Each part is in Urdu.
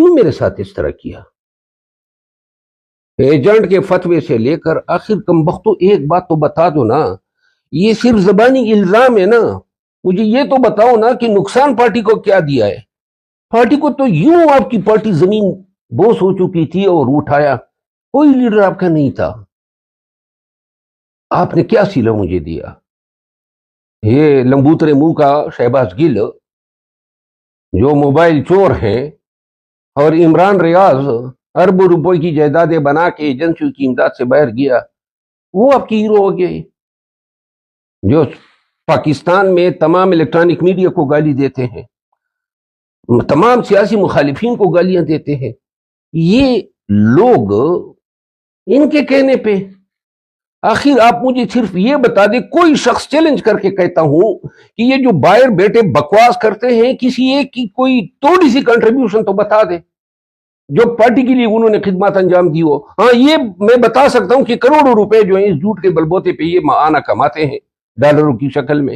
کیوں میرے ساتھ اس طرح کیا؟ ایجنٹ کے فتوے سے لے کر آخر کم بختو ایک بات تو بتا دو نا، یہ صرف زبانی الزام ہے نا، مجھے یہ تو بتاؤ نا کہ نقصان پارٹی کو کیا دیا ہے؟ پارٹی کو تو یوں آپ کی پارٹی زمین بوس ہو چکی تھی اور اٹھایا، کوئی لیڈر آپ کا نہیں تھا، آپ نے کیا سیلا مجھے دیا؟ یہ لمبوترے منہ کا شہباز گل جو موبائل چور ہیں، اور عمران ریاض اربوں روپے کی جائیدادیں بنا کے ایجنسیوں کی امداد سے باہر گیا، وہ آپ کی ہیرو ہو گئے، جو پاکستان میں تمام الیکٹرانک میڈیا کو گالی دیتے ہیں، تمام سیاسی مخالفین کو گالیاں دیتے ہیں۔ یہ لوگ ان کے کہنے پہ، آخر آپ مجھے صرف یہ بتا دیں، کوئی شخص چیلنج کر کے کہتا ہوں کہ یہ جو باہر بیٹے بکواس کرتے ہیں، کسی ایک کی کوئی تھوڑی سی کنٹریبیوشن تو بتا دے جو پارٹی کے لیے انہوں نے خدمات انجام دی ہو۔ ہاں، یہ میں بتا سکتا ہوں کہ کروڑوں روپے جو ہیں اس جھوٹ کے بلبوتے پہ یہ ماہانہ کماتے ہیں ڈالروں کی شکل میں،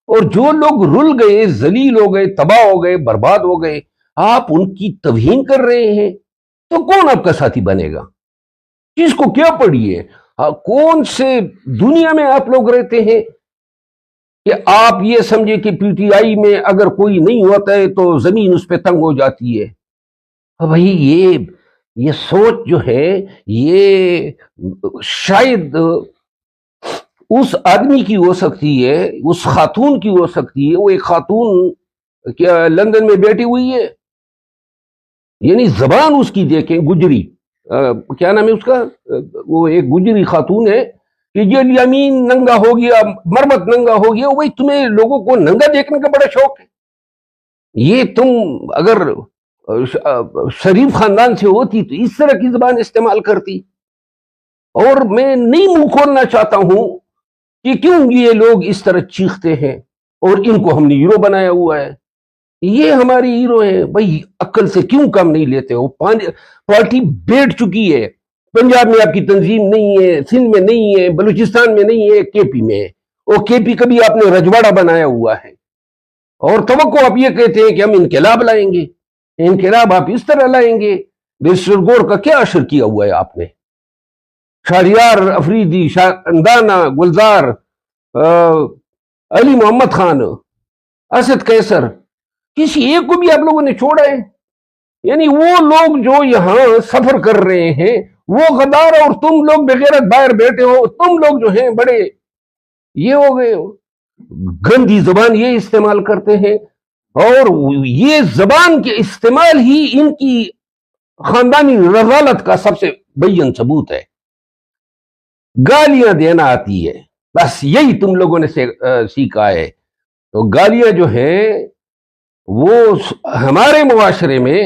اور جو لوگ رل گئے، ذلیل ہو گئے، تباہ ہو گئے، برباد ہو گئے، آپ ان کی توہین کر رہے ہیں، تو کون آپ کا ساتھی بنے گا؟ کس کو کیا پڑی ہے؟ کون سے دنیا میں آپ لوگ رہتے ہیں کہ آپ یہ سمجھے کہ پی ٹی آئی میں اگر کوئی نہیں ہوتا ہے تو زمین اس پہ تنگ ہو جاتی ہے؟ بھائی یہ سوچ جو ہے، یہ شاید اس آدمی کی ہو سکتی ہے، اس خاتون کی ہو سکتی ہے، وہ ایک خاتون کیا لندن میں بیٹھی ہوئی ہے، یعنی زبان اس کی دیکھیں، گجری، کیا نام ہے اس کا، وہ ایک گجری خاتون ہے کہ یہ یمین ننگا ہو گیا، مرمت ننگا ہو گیا۔ وہی تمہیں لوگوں کو ننگا دیکھنے کا بڑا شوق ہے؟ یہ تم اگر شریف خاندان سے ہوتی تو اس طرح کی زبان استعمال کرتی۔ اور میں نہیں منہ کھولنا چاہتا ہوں کہ کیوں یہ لوگ اس طرح چیختے ہیں، اور ان کو ہم نے ہیرو بنایا ہوا ہے، یہ ہماری ہیرو ہے۔ بھائی عقل سے کیوں کم نہیں لیتے ہو؟ پارٹی بیٹھ چکی ہے، پنجاب میں آپ کی تنظیم نہیں ہے، سندھ میں نہیں ہے، بلوچستان میں نہیں ہے، کے پی میں ہے، اور کے پی کبھی آپ نے رجواڑہ بنایا ہوا ہے، اور توقع آپ یہ کہتے ہیں کہ ہم انقلاب لائیں گے۔ انقلاب آپ اس طرح لائیں گے؟ بیرسٹر گور کا کیا اشر کیا ہوا ہے آپ نے؟ شہریار افریدی، اندانہ، گلزار، علی محمد خان، اسد قیصر، کسی ایک کو بھی آپ لوگوں نے چھوڑا ہے؟ یعنی وہ لوگ جو یہاں سفر کر رہے ہیں وہ غدار، اور تم لوگ بغیرت باہر بیٹھے ہو، تم لوگ جو ہیں بڑے یہ ہو گئے ہو، گندی زبان یہ استعمال کرتے ہیں، اور یہ زبان کے استعمال ہی ان کی خاندانی رذالت کا سب سے بین ثبوت ہے۔ گالیاں دینا آتی ہے، بس یہی تم لوگوں نے سیکھا ہے۔ تو گالیاں جو ہیں وہ ہمارے معاشرے میں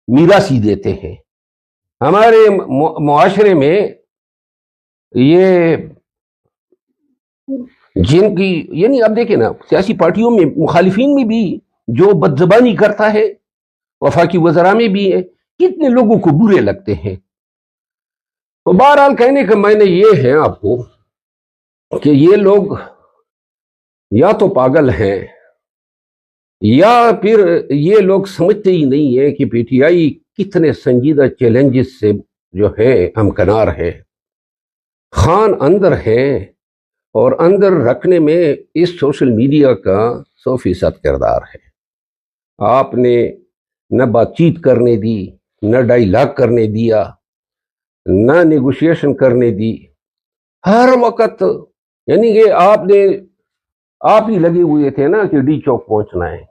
میراثی دیتے ہیں، ہمارے معاشرے میں یہ جن کی، یعنی آپ دیکھیں نا، سیاسی پارٹیوں میں مخالفین میں بھی جو بدزبانی کرتا ہے، وفاقی وزراء میں بھی ہے، کتنے لوگوں کو برے لگتے ہیں۔ تو بہرحال کہنے کا میں نے یہ ہے آپ کو کہ یہ لوگ یا تو پاگل ہیں، یا پھر یہ لوگ سمجھتے ہی نہیں ہے کہ پی ٹی آئی کتنے سنجیدہ چیلنجز سے جو ہے ہمکنار ہے۔ خان اندر ہے، اور اندر رکھنے میں اس سوشل میڈیا کا 100% کردار ہے۔ آپ نے نہ بات چیت کرنے دی، نہ ڈائیلاگ کرنے دیا، نہ نیگوشیشن کرنے دی، ہر وقت یعنی کہ آپ ہی لگے ہوئے تھے نا کہ ڈی چوک پہنچنا ہے،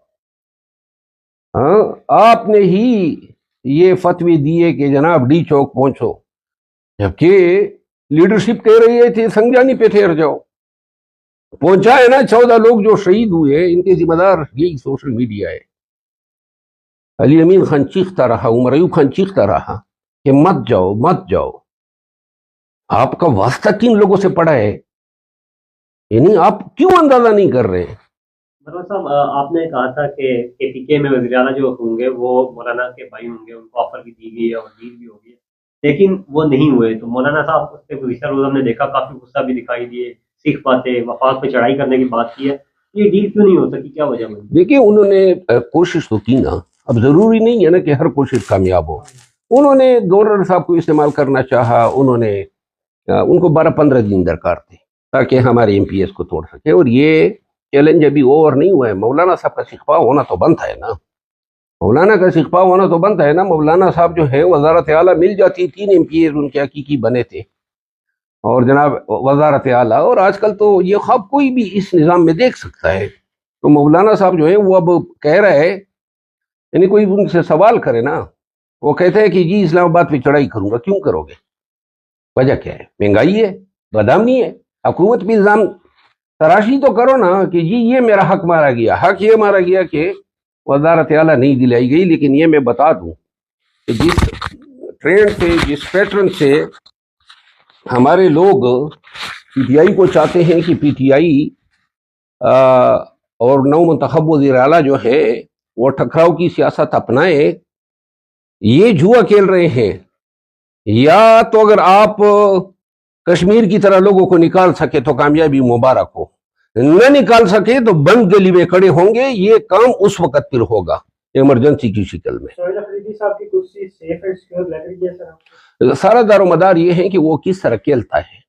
ہاں آپ نے ہی یہ فتوی دیے کہ جناب ڈی چوک پہنچو، جبکہ لیڈرشپ کہہ رہی ہے سنگجانی پہ ٹھہر جاؤ۔ پہنچا ہے نا، 14 لوگ جو شہید ہوئے ان کے ذمہ دار یہی سوشل میڈیا ہے۔ علی امین خان چیختا رہا، عمر ایوب خان چیختا رہا کہ مت جاؤ مت جاؤ۔ آپ کا واسطہ کن لوگوں سے پڑا ہے؟ یعنی آپ کیوں اندازہ نہیں کر رہے ہیں؟ مرحبا صاحب، آپ نے کہا تھا کہ پی کے میں وزیر اعلیٰ جو ہوں گے وہ مولانا کے بھائی ہوں گے، ان کو آفر بھی دی گئی ہے اور ڈیل بھی ہوگی، لیکن وہ نہیں ہوئے۔ تو مولانا صاحب اس پہ گزشتہ روز ہم نے دیکھا کافی غصہ بھی دکھائی دیے، سکھ باتیں، وفاق پہ چڑھائی کرنے کی بات کی ہے، یہ ڈیل کیوں نہیں ہو سکی؟ کیا وجہ بنی؟ دیکھیے انہوں نے کوشش تو کی نا، اب ضروری نہیں ہے نا کہ ہر کوشش کامیاب ہو. انہوں نے گورنر صاحب کو استعمال کرنا چاہا, ان کو 12-15 دن درکار تھے تاکہ ہمارے ایم پی ایس کو توڑ سکے, اور یہ چیلنج ابھی اوور نہیں ہوا ہے. مولانا صاحب کا سکھپا ہونا تو بنتا ہے نا, مولانا کا سکھپا ہونا تو بنتا ہے نا. مولانا صاحب جو ہیں وزارت اعلیٰ مل جاتی, 3 ایم پی ایس ان کے حقیقی بنے تھے, اور جناب وزارت اعلیٰ, اور آج کل تو یہ خواب کوئی بھی اس نظام میں دیکھ سکتا ہے. تو مولانا صاحب جو ہیں وہ اب کہہ رہے ہیں, یعنی کوئی ان سے سوال کرے نا, وہ کہتے ہیں کہ جی اسلام آباد پہ چڑھائی کروں گا. کیوں کرو گے؟ وجہ کیا ہے؟ مہنگائی ہے, بدامنی ہے. حکومت بھی الزام تراشی تو کرو نا کہ جی یہ میرا حق مارا گیا. حق یہ مارا گیا کہ وزارت اعلیٰ نہیں دلائی گئی. لیکن یہ میں بتا دوں کہ جس ٹرینڈ سے, جس پیٹرن سے ہمارے لوگ پی ٹی آئی کو چاہتے ہیں کہ پی ٹی آئی اور نو منتخب وزیر اعلیٰ جو ہے وہ ٹکراؤ کی سیاست اپنائیں, یہ جوا کھیل رہے ہیں. یا تو اگر آپ کشمیر کی طرح لوگوں کو نکال سکے تو کامیابی مبارک ہو, نہ نکال سکے تو بند گلی میں کھڑے ہوں گے. یہ کام اس وقت پھر ہوگا ایمرجنسی کی شکل میں. سہیل افریدی صاحب کی کرسی سیف اینڈ سیکیور لگ رہی ہے سر؟ سارا دار و مدار یہ ہے کہ وہ کس طرح کھیلتا ہے,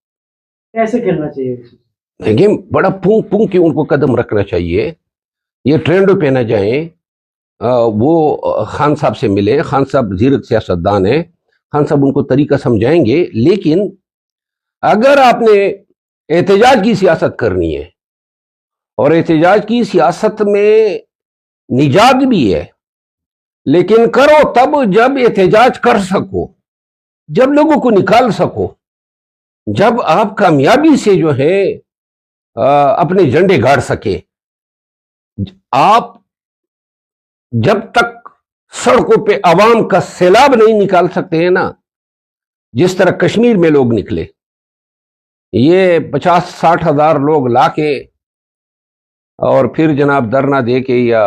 کیسے کھیلنا چاہیے؟ لیکن بڑا پونک پونک کے ان کو قدم رکھنا چاہیے. یہ ٹرینڈوں پہ نہ جائیں. وہ خان صاحب سے ملے, خان صاحب زیرک سیاستدان ہیں, خان صاحب ان کو طریقہ سمجھائیں گے. لیکن اگر آپ نے احتجاج کی سیاست کرنی ہے, اور احتجاج کی سیاست میں نجات بھی ہے, لیکن کرو تب جب احتجاج کر سکو, جب لوگوں کو نکال سکو, جب آپ کامیابی سے جو ہے اپنے جھنڈے گاڑ سکے. آپ جب تک سڑکوں پہ عوام کا سیلاب نہیں نکال سکتے ہیں نا, جس طرح کشمیر میں لوگ نکلے, یہ 50-60 ہزار لوگ لا کے اور پھر جناب دھرنا دے کے, یا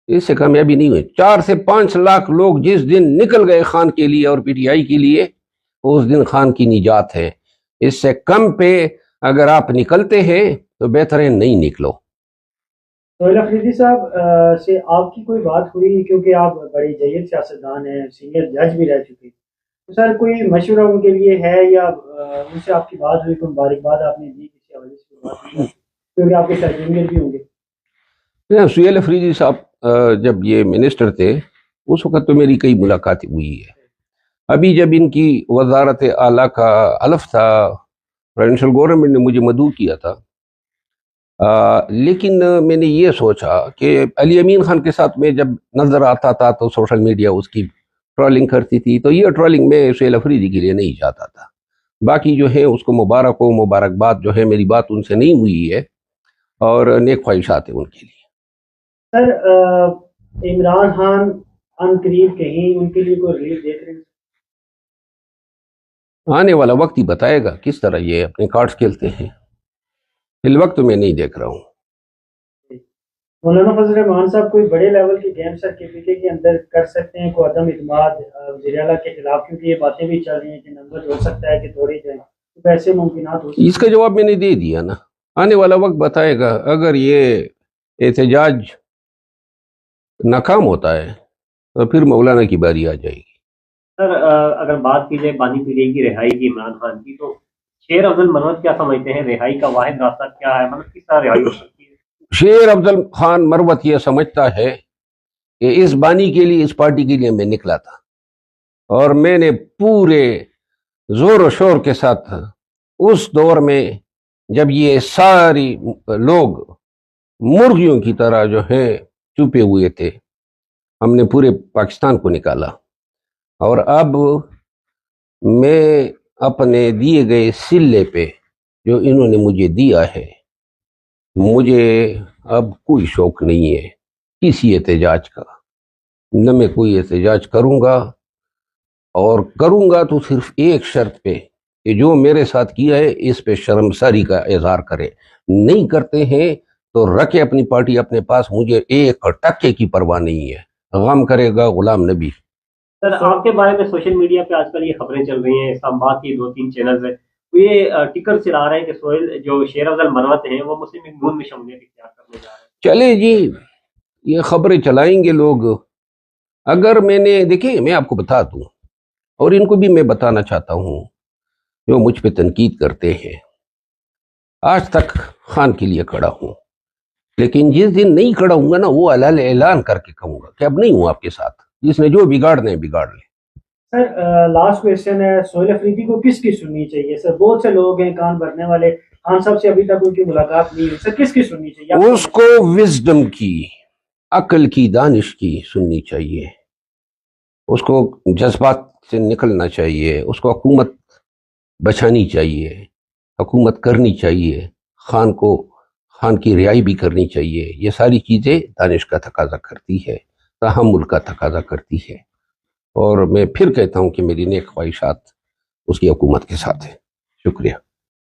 اس سے کامیابی نہیں ہوئی. 4 سے 5 لاکھ لوگ جس دن نکل گئے خان کے لیے اور پی ٹی آئی کے لیے, اس دن خان کی نجات ہے. اس سے کم پہ اگر آپ نکلتے ہیں تو بہتر ہے نہیں نکلو. سہیل افریدی صاحب سے آپ کی کوئی بات ہوئی؟ کیونکہ آپ بڑی جید سیاستدان ہیں, سینئر جج بھی رہ چکے, تو سر کوئی مشورہ ان کے لیے ہے, یا ان سے آپ کی بات ہوئی, کوئی مبارکباد آپ نے دی کسی حوالے سے بات ہوئی؟ کیونکہ آپ کے ساتھ جونیئر بھی ہوں گے. سہیل افریدی صاحب جب یہ منسٹر تھے اس وقت تو میری کئی ملاقاتیں ہوئی ہے. ابھی جب ان کی وزارت اعلیٰ کا حلف تھا, پریزیڈنشل گورنمنٹ نے مجھے مدعو کیا تھا, لیکن میں نے یہ سوچا کہ علی امین خان کے ساتھ میں جب نظر آتا تھا تو سوشل میڈیا اس کی ٹرولنگ کرتی تھی, تو یہ ٹرولنگ میں سہیل افریدی کے لیے نہیں جاتا تھا. باقی جو ہے اس کو مبارک ہو, مبارکباد جو ہے, میری بات ان سے نہیں ہوئی ہے, اور نیک خواہشات ہیں ان کے لیے. سر عمران خان ان قریب کہیں ان کے لیے کوئی ریلیف دیکھ رہے ہیں؟ آنے والا وقت ہی بتائے گا کس طرح یہ اپنے کارڈز کھیلتے ہیں. فی الوقت میں نہیں دیکھ رہا ہوں. مولانا فضل الرحمان صاحب کوئی بڑے لیول کی گیم سر کے پی کے اندر کر سکتے ہیں, کوئی عدم اعتماد وزیر اعلیٰ کے خلاف, کیونکہ یہ باتیں بھی چل رہی ہیں کہ نمبر ہو سکتا ہے کہ توڑے جائیں, تو ایسے ممکنات ہو سکتے ہیں؟ اس کا جواب میں نے دے دیا نا, آنے والا وقت بتائے گا. اگر یہ احتجاج ناکام ہوتا ہے تو پھر مولانا کی باری آ جائے گی. سر اگر بات کی جائے بانی پی ٹی آئی کی رہائی کی, عمران خان کی, تو شیر افضل مروت کیا سمجھتے ہیں رہائی کا واحد راستہ کیا ہے, مطلب کس طرح رہائی ہو سکتی ہے؟ شیر افضل خان مروت یہ سمجھتا ہے کہ اس بانی کے لیے, اس پارٹی کے لیے میں نکلا تھا, اور میں نے پورے زور و شور کے ساتھ اس دور میں جب یہ ساری لوگ مرغیوں کی طرح جو ہے چھپے ہوئے تھے, ہم نے پورے پاکستان کو نکالا. اور اب میں اپنے دیے گئے سلے پہ جو انہوں نے مجھے دیا ہے, مجھے اب کوئی شوق نہیں ہے کسی احتجاج کا. نہ میں کوئی احتجاج کروں گا, اور کروں گا تو صرف ایک شرط پہ کہ جو میرے ساتھ کیا ہے اس پہ شرمساری کا اظہار کرے. نہیں کرتے ہیں تو رکھے اپنی پارٹی اپنے پاس, مجھے ایک ٹکے کی پرواہ نہیں ہے. غم کرے گا غلام نبی. سر آپ کے بارے میں سوشل میڈیا پہ آج کل یہ خبریں چل رہی ہیں, اسلام آباد کی 2-3 چینلز ہیں, یہ ٹکر چلا رہے ہیں کہ سہیل جو شیر افضل مروت ہیں وہ مسلم لیگ نون میں شمولیت اختیار کرنے جا رہے ہیں. چلے جی, یہ خبریں چلائیں گے لوگ, اگر میں نے دیکھیں میں آپ کو بتا دوں اور ان کو بھی میں بتانا چاہتا ہوں جو مجھ پہ تنقید کرتے ہیں، آج تک خان کے لیے کھڑا ہوں، لیکن جس دن نہیں کھڑا ہوں گا نا وہ اعلان کر کے کہوں گا کہ اب نہیں ہوں آپ کے ساتھ، جس نے جو بگاڑنا ہے بگاڑ لے۔ سر لاسٹ کویشچن ہے، سہیل افریدی کو کس کی سننی چاہیے؟ سر بہت سے لوگ ہیں کان بھرنے والے، خان صاحب سے ابھی تک ان کی ملاقات نہیں ہوئی، سر کس کی سننی چاہیے؟ اس کو وزڈم کی، عقل کی، دانش کی سننی چاہیے، اس کو جذبات سے نکلنا چاہیے، اس کو حکومت بچانی چاہیے، حکومت کرنی چاہیے، خان کی رہائی بھی کرنی چاہیے۔ یہ ساری چیزیں دانش کا تقاضا کرتی ہے، تحمل کا تقاضا کرتی ہے، اور میں پھر کہتا ہوں کہ میری نیک خواہشات اس کی حکومت کے ساتھ ہیں۔ شکریہ۔